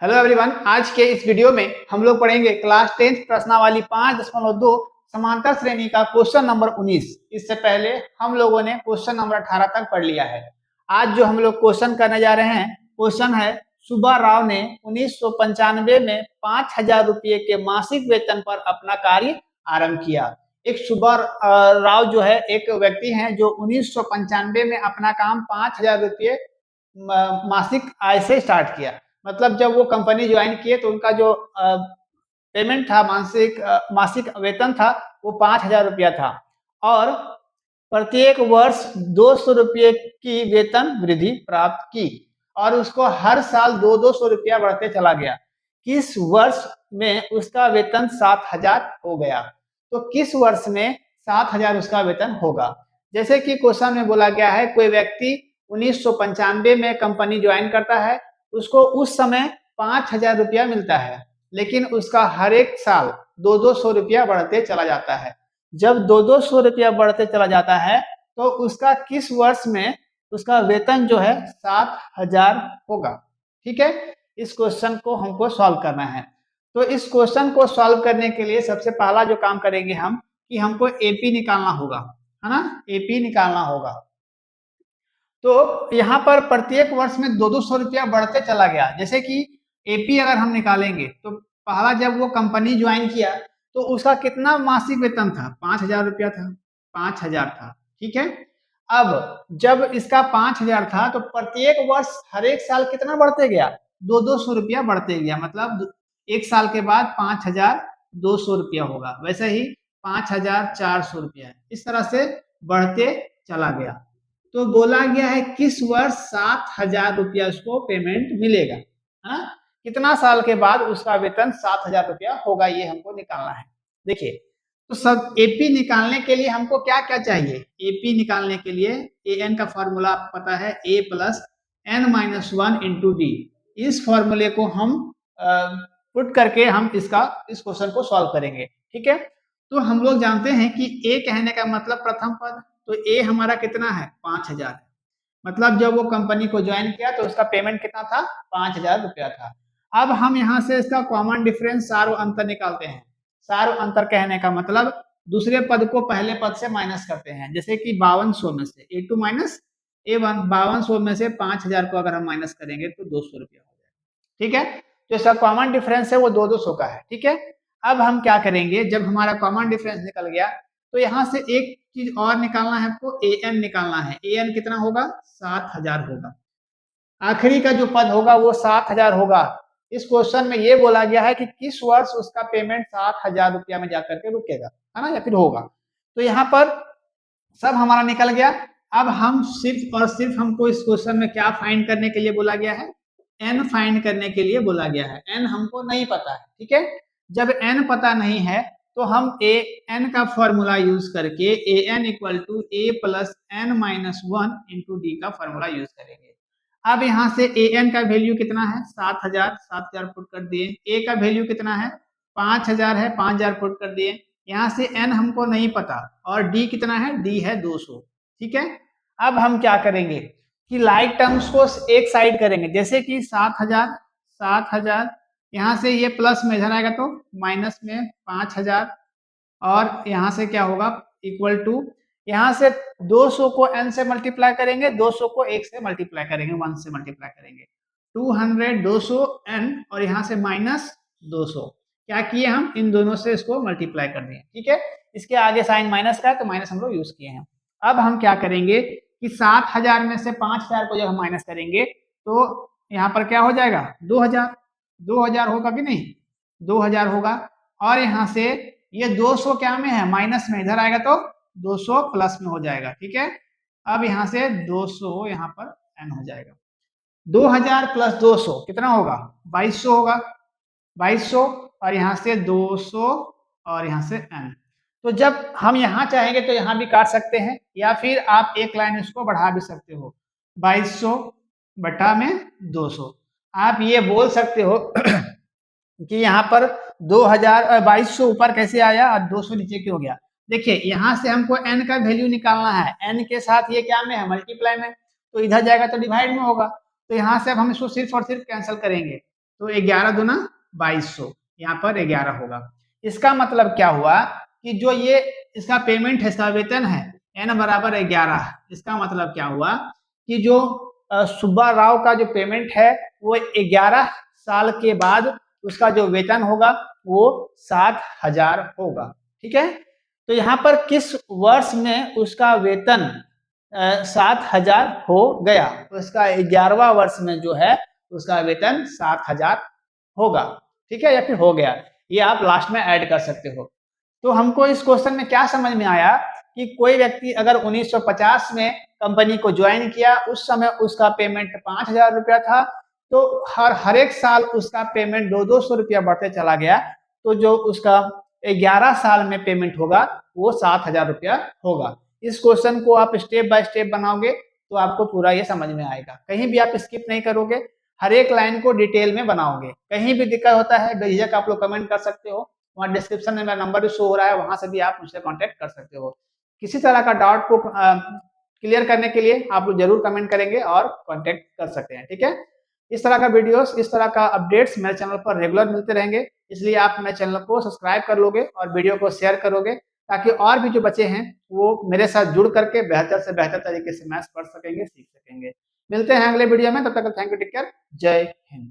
Hello everyone, आज के इस वीडियो में हम लोग पढ़ेंगे क्लास 10th प्रश्नावली 5.2 समांतर श्रेणी का क्वेश्चन नंबर 19। इससे पहले हम लोगों ने क्वेश्चन नंबर 18 तक पढ़ लिया है। आज जो हम लोग क्वेश्चन करने जा रहे हैं, क्वेश्चन है सुब्बा राव ने 1995 में 5,000 रुपये के मासिक वेतन पर अपना कार्य आरंभ किया। एक सुब्बा राव जो है एक व्यक्ति हैं जो 1995 में अपना काम 5,000 रुपये मासिक आय से स्टार्ट किया। मतलब जब वो कंपनी ज्वाइन किए तो उनका जो पेमेंट था, मासिक वेतन था, वो 5,000 रुपया था और प्रत्येक वर्ष 200 रुपये की वेतन वृद्धि प्राप्त की और उसको हर साल 200 रुपया बढ़ते चला गया। किस वर्ष में उसका वेतन 7,000 हो गया? तो किस वर्ष में 7,000 उसका वेतन होगा? जैसे कि क्वेश्चन में बोला गया है, कोई व्यक्ति 1995 में कंपनी ज्वाइन करता है, उसको उस समय 5,000 रुपया मिलता है, लेकिन उसका हर एक साल 200 रुपया बढ़ते चला जाता है। जब 200 रुपया बढ़ते चला जाता है तो उसका किस वर्ष में उसका वेतन जो है 7,000 होगा। ठीक है, इस क्वेश्चन को हमको सॉल्व करना है। तो इस क्वेश्चन को सॉल्व करने के लिए सबसे पहला जो काम करेंगे हम कि हमको एपी निकालना होगा, है ना, एपी निकालना होगा। तो यहाँ पर प्रत्येक वर्ष में 200 रुपया बढ़ते चला गया। जैसे कि एपी अगर हम निकालेंगे तो पहला जब वो कंपनी ज्वाइन किया तो उसका कितना मासिक वेतन था? 5,000 रुपया था, 5,000 था। ठीक है, अब जब इसका 5,000 था तो प्रत्येक वर्ष हर एक साल कितना बढ़ते गया? 200 रुपया बढ़ते गया। मतलब एक साल के बाद 5,200 रुपया होगा। वैसे ही 5,400 रुपया, इस तरह से बढ़ते चला गया। तो बोला गया है किस वर्ष 7,000 रुपया उसको पेमेंट मिलेगा। हाँ, कितना साल के बाद उसका वेतन 7,000 रुपया होगा, ये हमको निकालना है। देखिए, तो सब एपी निकालने के लिए हमको क्या क्या चाहिए? एपी निकालने के लिए एन का फॉर्मूला आपको पता है, a plus n-1 into D. इस फॉर्मूले को हम पुट करके हम इस क्वेश्चन को सॉल्व करेंगे। ठीक है, तो हम लोग जानते हैं कि ए कहने का मतलब प्रथम पद, तो ए हमारा कितना है? 5,000 है। मतलब जब वो कंपनी को ज्वाइन किया तो उसका पेमेंट कितना था? 5,000 रुपया था। अब हम यहाँ से इसका कॉमन डिफरेंस सार अंतर निकालते हैं। सार अंतर कहने का मतलब दूसरे पद को पहले पद से माइनस करते हैं। जैसे कि 5200 में से A2 माइनस A1, 5200 में से 5,000 को अगर हम माइनस करेंगे तो 200 रुपया हो जाएगा। ठीक है, तो इसका कॉमन डिफरेंस है वो 200 का है। ठीक है, अब हम क्या करेंगे, जब हमारा कॉमन डिफरेंस निकल गया तो यहाँ से एक चीज और निकालना है आपको, एन निकालना है। एन कितना होगा? 7,000 होगा। आखिरी का जो पद होगा वो 7,000 होगा। इस क्वेश्चन में ये बोला गया है कि किस वर्ष उसका पेमेंट 7,000 रुपया में जाकर के रुकेगा, है ना, या फिर होगा। तो यहाँ पर सब हमारा निकल गया। अब हम सिर्फ और सिर्फ हमको इस क्वेश्चन में क्या फाइंड करने के लिए बोला गया है? एन फाइंड करने के लिए बोला गया है। एन हमको नहीं पता है। ठीक है, जब एन पता नहीं है तो हम ए एन का फॉर्मूला यूज करके A N equal to A plus n-1 into D का फॉर्मूला यूज करेंगे। अब यहाँ से ए एन का वैल्यू कितना है? 7,000, 7,000 पुट कर दिए। ए का वैल्यू कितना है? 5,000 है, 5,000 पुट कर दिए। यहाँ से एन हमको नहीं पता और डी कितना है? डी है 200। ठीक है, अब हम क्या करेंगे कि लाइक टर्म्स को एक साइड करेंगे। जैसे कि 7,000 यहाँ से ये प्लस में इधर आएगा तो माइनस में 5,000 और यहाँ से क्या होगा? इक्वल टू, यहाँ से 200 को n से मल्टीप्लाई करेंगे, 200 को 1 से मल्टीप्लाई करेंगे, 1 से मल्टीप्लाई करेंगे। 200, 200 n और यहाँ से माइनस 200। क्या किए हम? इन दोनों से इसको मल्टीप्लाई कर दिए। ठीक है, इसके आगे साइन माइनस का है तो माइनस हम लोग यूज किए हैं। अब हम क्या करेंगे कि 7,000 में से 5,000 को जब हम माइनस करेंगे तो यहाँ पर क्या हो जाएगा? 2,000 होगा कि नहीं? 2,000 होगा। और यहाँ से ये 200 क्या में है? माइनस में, इधर आएगा तो 200 प्लस में हो जाएगा। ठीक है, अब यहाँ से 200 यहाँ पर n हो जाएगा। 2,000 प्लस 200 कितना होगा? 2,200 होगा। 2,200 और यहाँ से 200 और यहाँ से n। तो जब हम यहाँ चाहेंगे तो यहाँ भी काट सकते हैं या फिर आप एक लाइन इसको बढ़ा भी सकते हो। 2,200 बटा में 200। आप ये बोल सकते हो कि यहाँ पर 2,200 ऊपर कैसे आया और 200 नीचे क्यों गया? देखिए, यहाँ से हमको n का वैल्यू निकालना है। n के साथ ये क्या में है? मल्टीप्लाई में। तो इधर जाएगा तो डिवाइड में होगा। तो यहाँ से अब हम इसको सिर्फ और सिर्फ कैंसिल करेंगे तो 11 दूना 2200, यहाँ पर 11 होगा। इसका मतलब क्या हुआ कि जो ये इसका पेमेंट है, इसका वेतन है n बराबर 11, इसका मतलब क्या हुआ कि जो सुब्बा राव का जो पेमेंट है वो 11 साल के बाद उसका जो वेतन होगा वो 7000 होगा। ठीक है, तो यहाँ पर किस वर्ष में उसका वेतन 7000 हो गया, उसका 11वां वर्ष में जो है उसका वेतन 7000 होगा। ठीक है, या फिर हो गया, ये आप लास्ट में ऐड कर सकते हो। तो हमको इस क्वेश्चन में क्या समझ में आया कि कोई व्यक्ति अगर 1950 में कंपनी को ज्वाइन किया, उस समय उसका पेमेंट 5000 रुपया था, तो हर एक साल उसका पेमेंट 200 रुपया बढ़ते चला गया, तो जो उसका 11 साल में पेमेंट होगा वो 7000 रुपया होगा। इस क्वेश्चन को आप स्टेप बाय स्टेप बनाओगे तो आपको पूरा ये समझ में आएगा, कहीं भी आप स्किप नहीं करोगे, हर एक लाइन को डिटेल में बनाओगे। कहीं भी दिक्कत होता है बेझिझक आप लोग कमेंट कर सकते हो, वहाँ डिस्क्रिप्शन में मेरा नंबर भी शो हो रहा है, वहां से भी आप मुझसे कांटेक्ट कर सकते हो। किसी तरह का डाउट को क्लियर करने के लिए आप लोग जरूर कमेंट करेंगे और कांटेक्ट कर सकते हैं। ठीक है, इस तरह का वीडियोस, इस तरह का अपडेट्स मेरे चैनल पर रेगुलर मिलते रहेंगे, इसलिए आप मेरे चैनल को सब्सक्राइब कर लोगे और वीडियो को शेयर करोगे, ताकि और भी जो बच्चे हैं वो मेरे साथ जुड़ करके बेहतर से बेहतर तरीके से मैथ्स पढ़ सकेंगे, सीख सकेंगे। मिलते हैं अगले वीडियो में, तब तक थैंक यू, टेक केयर, जय हिंद।